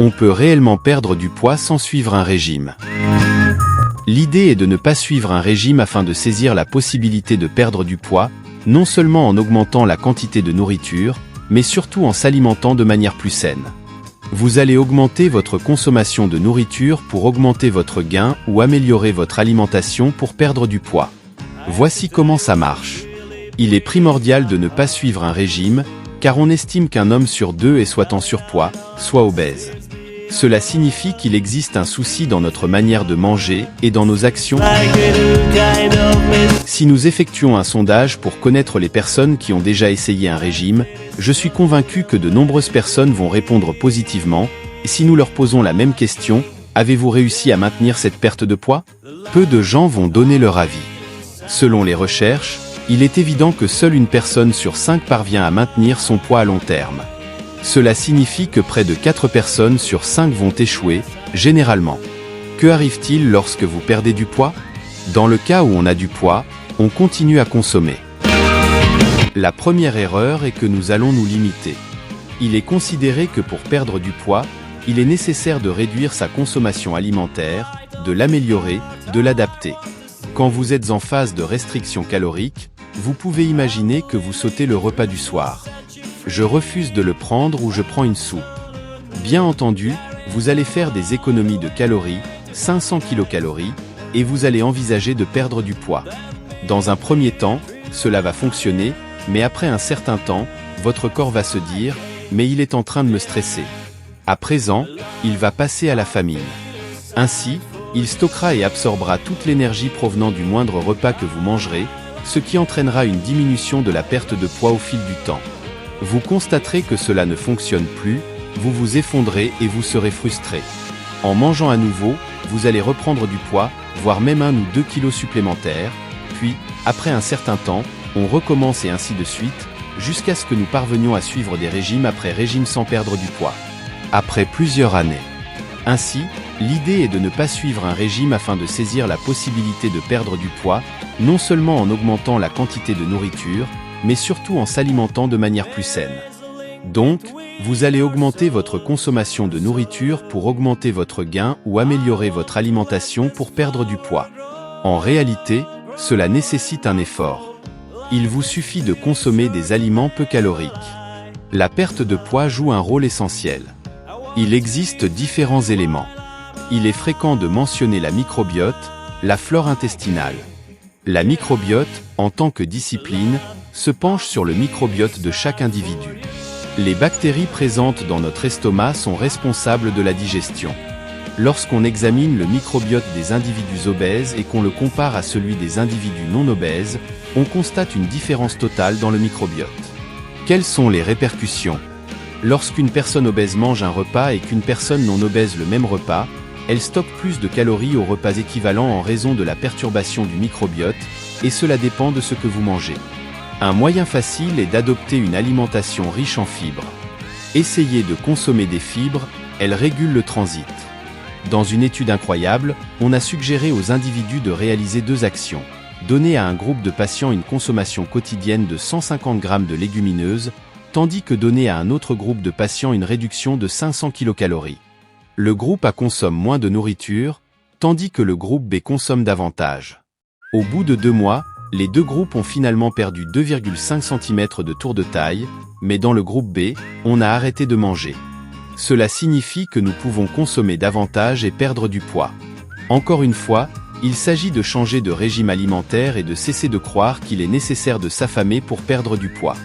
On peut réellement perdre du poids sans suivre un régime. L'idée est de ne pas suivre un régime afin de saisir la possibilité de perdre du poids, non seulement en augmentant la quantité de nourriture, mais surtout en s'alimentant de manière plus saine. Vous allez augmenter votre consommation de nourriture pour augmenter votre gain ou améliorer votre alimentation pour perdre du poids. Voici comment ça marche. Il est primordial de ne pas suivre un régime, car on estime qu'un homme sur deux est soit en surpoids, soit obèse. Cela signifie qu'il existe un souci dans notre manière de manger et dans nos actions. Si nous effectuons un sondage pour connaître les personnes qui ont déjà essayé un régime, je suis convaincu que de nombreuses personnes vont répondre positivement, et si nous leur posons la même question, avez-vous réussi à maintenir cette perte de poids? Peu de gens vont donner leur avis. Selon les recherches, il est évident que seule une personne sur 5 parvient à maintenir son poids à long terme. Cela signifie que près de 4 personnes sur 5 vont échouer, généralement. Que arrive-t-il lorsque vous perdez du poids? Dans le cas où on a du poids, on continue à consommer. La première erreur est que nous allons nous limiter. Il est considéré que pour perdre du poids, il est nécessaire de réduire sa consommation alimentaire, de l'améliorer, de l'adapter. Quand vous êtes en phase de restriction calorique, vous pouvez imaginer que vous sautez le repas du soir. Je refuse de le prendre ou je prends une soupe. Bien entendu, vous allez faire des économies de calories, 500 kilocalories, et vous allez envisager de perdre du poids. Dans un premier temps, cela va fonctionner, mais après un certain temps, votre corps va se dire « mais il est en train de me stresser ». À présent, il va passer à la famine. Ainsi, il stockera et absorbera toute l'énergie provenant du moindre repas que vous mangerez, ce qui entraînera une diminution de la perte de poids au fil du temps. Vous constaterez que cela ne fonctionne plus, vous vous effondrez et vous serez frustré. En mangeant à nouveau, vous allez reprendre du poids, voire même 1 ou 2 kilos supplémentaires, puis, après un certain temps, on recommence et ainsi de suite, jusqu'à ce que nous parvenions à suivre des régimes après régime sans perdre du poids. Après plusieurs années. Ainsi, l'idée est de ne pas suivre un régime afin de saisir la possibilité de perdre du poids, non seulement en augmentant la quantité de nourriture, mais surtout en s'alimentant de manière plus saine. Donc, vous allez augmenter votre consommation de nourriture pour augmenter votre gain ou améliorer votre alimentation pour perdre du poids. En réalité, cela nécessite un effort. Il vous suffit de consommer des aliments peu caloriques. La perte de poids joue un rôle essentiel. Il existe différents éléments. Il est fréquent de mentionner la microbiote, la flore intestinale. La microbiote, en tant que discipline, se penche sur le microbiote de chaque individu. Les bactéries présentes dans notre estomac sont responsables de la digestion. Lorsqu'on examine le microbiote des individus obèses et qu'on le compare à celui des individus non obèses, on constate une différence totale dans le microbiote. Quelles sont les répercussions? Lorsqu'une personne obèse mange un repas et qu'une personne non obèse le même repas, elle stocke plus de calories au repas équivalent en raison de la perturbation du microbiote, et cela dépend de ce que vous mangez. Un moyen facile est d'adopter une alimentation riche en fibres. Essayez de consommer des fibres, elles régulent le transit. Dans une étude incroyable, on a suggéré aux individus de réaliser 2 actions. Donner à un groupe de patients une consommation quotidienne de 150 grammes de légumineuses, tandis que donner à un autre groupe de patients une réduction de 500 kilocalories. Le groupe A consomme moins de nourriture, tandis que le groupe B consomme davantage. Au bout de 2 mois, les 2 groupes ont finalement perdu 2,5 cm de tour de taille, mais dans le groupe B, on a arrêté de manger. Cela signifie que nous pouvons consommer davantage et perdre du poids. Encore une fois, il s'agit de changer de régime alimentaire et de cesser de croire qu'il est nécessaire de s'affamer pour perdre du poids.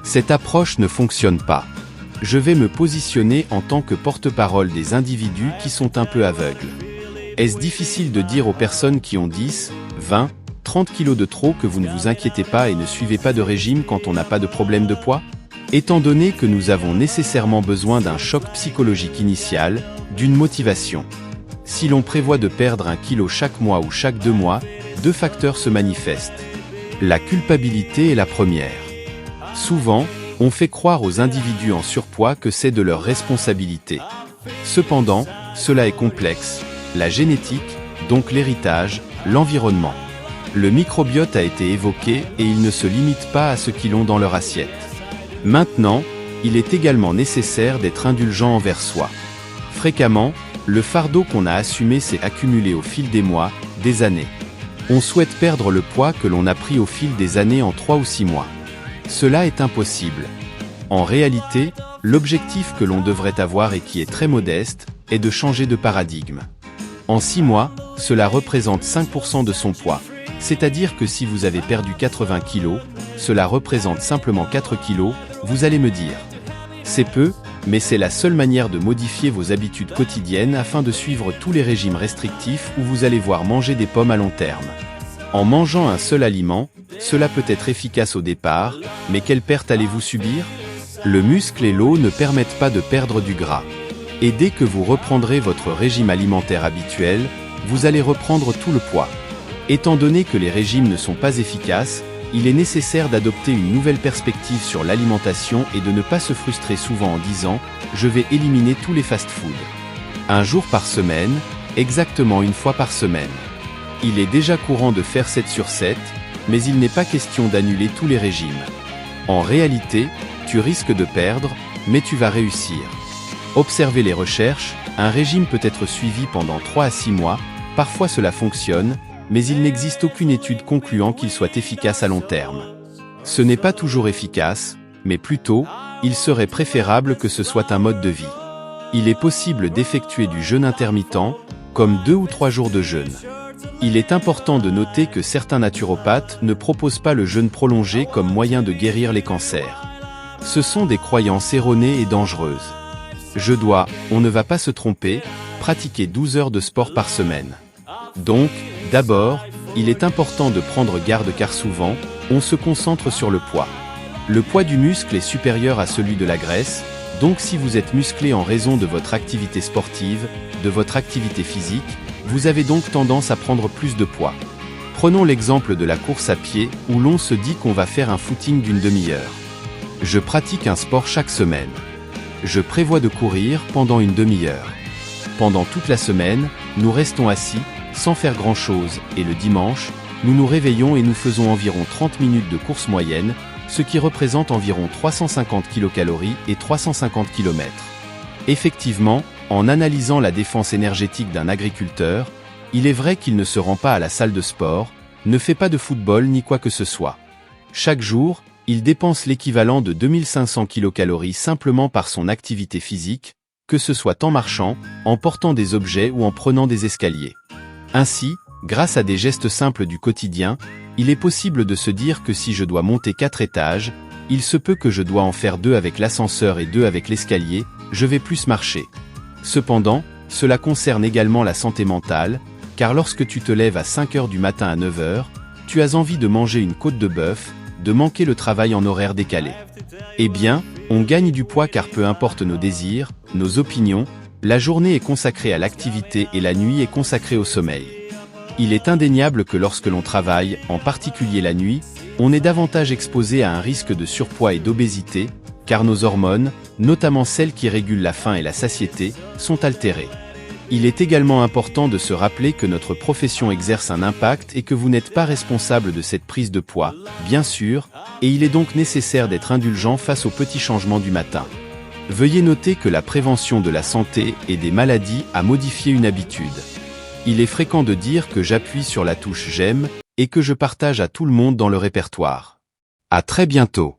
Cette approche ne fonctionne pas. Je vais me positionner en tant que porte-parole des individus qui sont un peu aveugles. Est-ce difficile de dire aux personnes qui ont 10, 20, 30 kilos de trop que vous ne vous inquiétez pas et ne suivez pas de régime quand on n'a pas de problème de poids? Étant donné que nous avons nécessairement besoin d'un choc psychologique initial, d'une motivation. Si l'on prévoit de perdre 1 kilo chaque mois ou chaque 2 mois, 2 facteurs se manifestent. La culpabilité est la première. Souvent, on fait croire aux individus en surpoids que c'est de leur responsabilité. Cependant, cela est complexe. La génétique, donc l'héritage, l'environnement. Le microbiote a été évoqué et il ne se limite pas à ce qu'ils ont dans leur assiette. Maintenant, il est également nécessaire d'être indulgent envers soi. Fréquemment, le fardeau qu'on a assumé s'est accumulé au fil des mois, des années. On souhaite perdre le poids que l'on a pris au fil des années en 3 ou 6 mois. Cela est impossible. En réalité, l'objectif que l'on devrait avoir et qui est très modeste, est de changer de paradigme. En 6 mois, cela représente 5% de son poids. C'est-à-dire que si vous avez perdu 80 kg, cela représente simplement 4 kg, vous allez me dire. C'est peu, mais c'est la seule manière de modifier vos habitudes quotidiennes afin de suivre tous les régimes restrictifs où vous allez voir manger des pommes à long terme. En mangeant un seul aliment, cela peut être efficace au départ, mais quelle perte allez-vous subir? Le muscle et l'eau ne permettent pas de perdre du gras. Et dès que vous reprendrez votre régime alimentaire habituel, vous allez reprendre tout le poids. Étant donné que les régimes ne sont pas efficaces, il est nécessaire d'adopter une nouvelle perspective sur l'alimentation et de ne pas se frustrer souvent en disant « je vais éliminer tous les fast-foods ». Un jour par semaine, exactement une fois par semaine. Il est déjà courant de faire 7 sur 7, mais il n'est pas question d'annuler tous les régimes. En réalité, tu risques de perdre, mais tu vas réussir. Observez les recherches, un régime peut être suivi pendant 3 à 6 mois, parfois cela fonctionne, mais il n'existe aucune étude concluant qu'il soit efficace à long terme. Ce n'est pas toujours efficace, mais plutôt, il serait préférable que ce soit un mode de vie. Il est possible d'effectuer du jeûne intermittent, comme 2 ou 3 jours de jeûne. Il est important de noter que certains naturopathes ne proposent pas le jeûne prolongé comme moyen de guérir les cancers. Ce sont des croyances erronées et dangereuses. On ne va pas se tromper, pratiquer 12 heures de sport par semaine. Donc, d'abord, il est important de prendre garde car souvent, on se concentre sur le poids. Le poids du muscle est supérieur à celui de la graisse, donc si vous êtes musclé en raison de votre activité sportive, de votre activité physique, vous avez donc tendance à prendre plus de poids. Prenons l'exemple de la course à pied où l'on se dit qu'on va faire un footing d'une demi-heure. Je pratique un sport chaque semaine. Je prévois de courir pendant une demi-heure. Pendant toute la semaine, nous restons assis, sans faire grand-chose, et le dimanche, nous nous réveillons et nous faisons environ 30 minutes de course moyenne, ce qui représente environ 350 kcal et 350 km. Effectivement, en analysant la défense énergétique d'un agriculteur, il est vrai qu'il ne se rend pas à la salle de sport, ne fait pas de football ni quoi que ce soit. Chaque jour, il dépense l'équivalent de 2500 kcal simplement par son activité physique, que ce soit en marchant, en portant des objets ou en prenant des escaliers. Ainsi, grâce à des gestes simples du quotidien, il est possible de se dire que si je dois monter 4 étages, il se peut que je dois en faire 2 avec l'ascenseur et 2 avec l'escalier, je vais plus marcher. Cependant, cela concerne également la santé mentale, car lorsque tu te lèves à 5 heures du matin à 9 heures, tu as envie de manger une côte de bœuf, de manquer le travail en horaire décalé. Eh bien, on gagne du poids car peu importe nos désirs, nos opinions, la journée est consacrée à l'activité et la nuit est consacrée au sommeil. Il est indéniable que lorsque l'on travaille, en particulier la nuit, on est davantage exposé à un risque de surpoids et d'obésité, car nos hormones, notamment celles qui régulent la faim et la satiété, sont altérées. Il est également important de se rappeler que notre profession exerce un impact et que vous n'êtes pas responsable de cette prise de poids, bien sûr, et il est donc nécessaire d'être indulgent face aux petits changements du matin. Veuillez noter que la prévention de la santé et des maladies a modifié une habitude. Il est fréquent de dire que j'appuie sur la touche j'aime et que je partage à tout le monde dans le répertoire. À très bientôt.